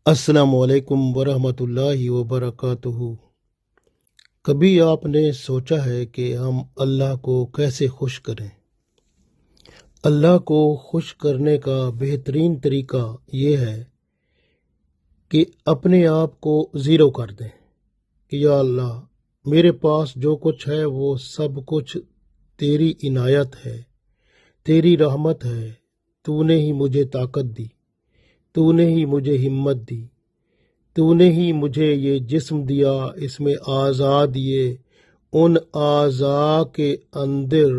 السلام علیکم ورحمۃ اللہ وبرکاتہ۔ کبھی آپ نے سوچا ہے کہ ہم اللہ کو کیسے خوش کریں؟ اللہ کو خوش کرنے کا بہترین طریقہ یہ ہے کہ اپنے آپ کو زیرو کر دیں کہ یا اللہ، میرے پاس جو کچھ ہے وہ سب کچھ تیری عنایت ہے، تیری رحمت ہے۔ تو نے ہی مجھے طاقت دی، تو نے ہی مجھے ہمت دی، تو نے ہی مجھے یہ جسم دیا، اس میں اعضاء دیے، ان اعضاء کے اندر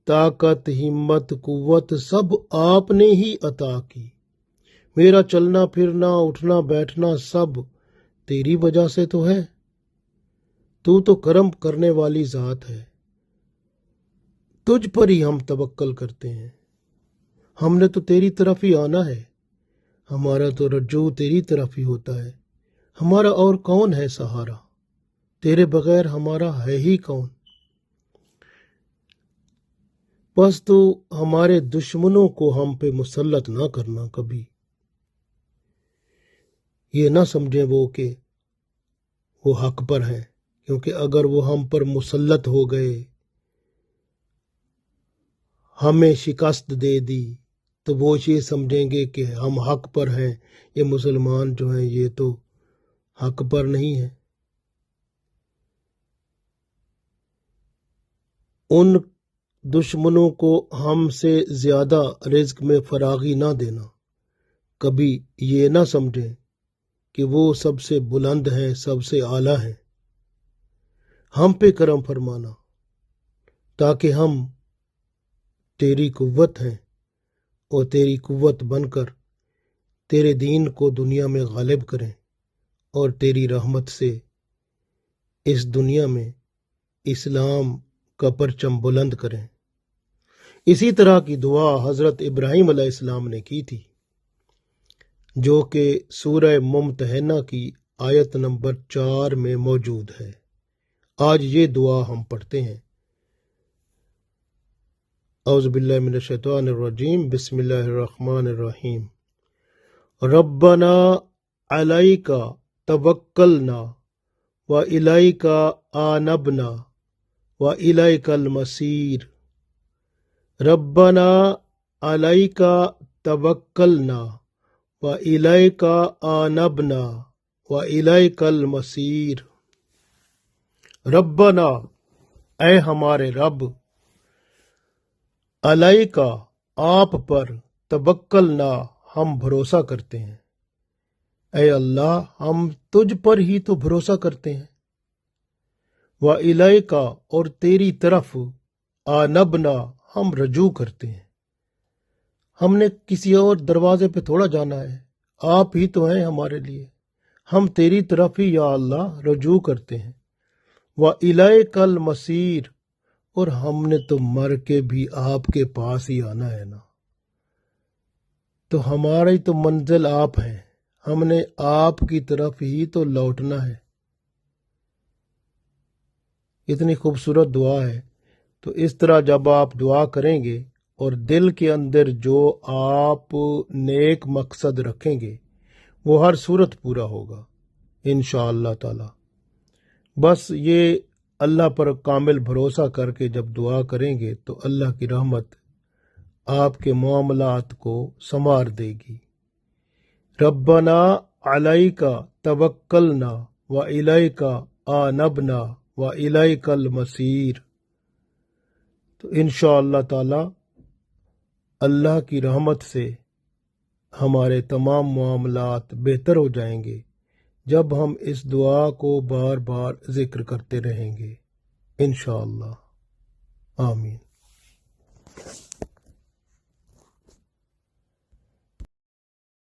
طاقت، ہمت، قوت سب آپ نے ہی عطا کی۔ میرا چلنا پھرنا، اٹھنا بیٹھنا سب تیری وجہ سے تو ہے۔ تو کرم کرنے والی ذات ہے، تجھ پر ہی ہم توکل کرتے ہیں۔ ہم نے تو تیری طرف ہی آنا ہے، ہمارا تو رجوع تیری طرف ہی ہوتا ہے۔ ہمارا اور کون ہے سہارا؟ تیرے بغیر ہمارا ہے ہی کون؟ بس تو ہمارے دشمنوں کو ہم پہ مسلط نہ کرنا کبھی۔ یہ نہ سمجھیں وہ کہ وہ حق پر ہیں، کیونکہ اگر وہ ہم پر مسلط ہو گئے، ہمیں شکست دے دی، تو وہ یہ سمجھیں گے کہ ہم حق پر ہیں، یہ مسلمان جو ہیں یہ تو حق پر نہیں ہیں۔ ان دشمنوں کو ہم سے زیادہ رزق میں فراغی نہ دینا۔ کبھی یہ نہ سمجھیں کہ وہ سب سے بلند ہیں، سب سے اعلیٰ ہیں۔ ہم پہ کرم فرمانا تاکہ ہم تیری قوت ہیں اور تیری قوت بن کر تیرے دین کو دنیا میں غالب کریں اور تیری رحمت سے اس دنیا میں اسلام کا پرچم بلند کریں۔ اسی طرح کی دعا حضرت ابراہیم علیہ السلام نے کی تھی، جو کہ سورہ ممتحنہ کی آیت نمبر 4 میں موجود ہے۔ آج یہ دعا ہم پڑھتے ہیں۔ اعوذ باللہ من الشیطان الرجیم، بسم اللہ الرحمن الرحیم۔ ربنا علیک توکلنا والیک آنبنا والیک المصیر۔ ربنا علیک توکلنا والیک آنبنا والیک المصیر۔ ربنا، اے ہمارے رب، علیک، آپ پر، توکلنا، ہم بھروسہ کرتے ہیں۔ اے اللہ، ہم تجھ پر ہی تو بھروسہ کرتے ہیں۔ وَإِلَيْكَ، اور تیری طرف، آنبنا، ہم رجوع کرتے ہیں۔ ہم نے کسی اور دروازے پہ تھوڑا جانا ہے، آپ ہی تو ہیں ہمارے لیے۔ ہم تیری طرف ہی یا اللہ رجوع کرتے ہیں۔ وَإِلَيْكَ الْمَصِيرُ، اور ہم نے تو مر کے بھی آپ کے پاس ہی آنا ہے نا، تو ہماری تو منزل آپ ہیں، ہم نے آپ کی طرف ہی تو لوٹنا ہے۔ اتنی خوبصورت دعا ہے۔ تو اس طرح جب آپ دعا کریں گے اور دل کے اندر جو آپ نیک مقصد رکھیں گے وہ ہر صورت پورا ہوگا انشاءاللہ تعالی۔ بس یہ اللہ پر کامل بھروسہ کر کے جب دعا کریں گے تو اللہ کی رحمت آپ کے معاملات کو سنوار دے گی۔ ربنا علیک توکلنا والیک آنبنا والیک المصیر۔ تو انشاءاللہ تعالی اللہ کی رحمت سے ہمارے تمام معاملات بہتر ہو جائیں گے جب ہم اس دعا کو بار بار ذکر کرتے رہیں گے انشاءاللہ۔ آمین۔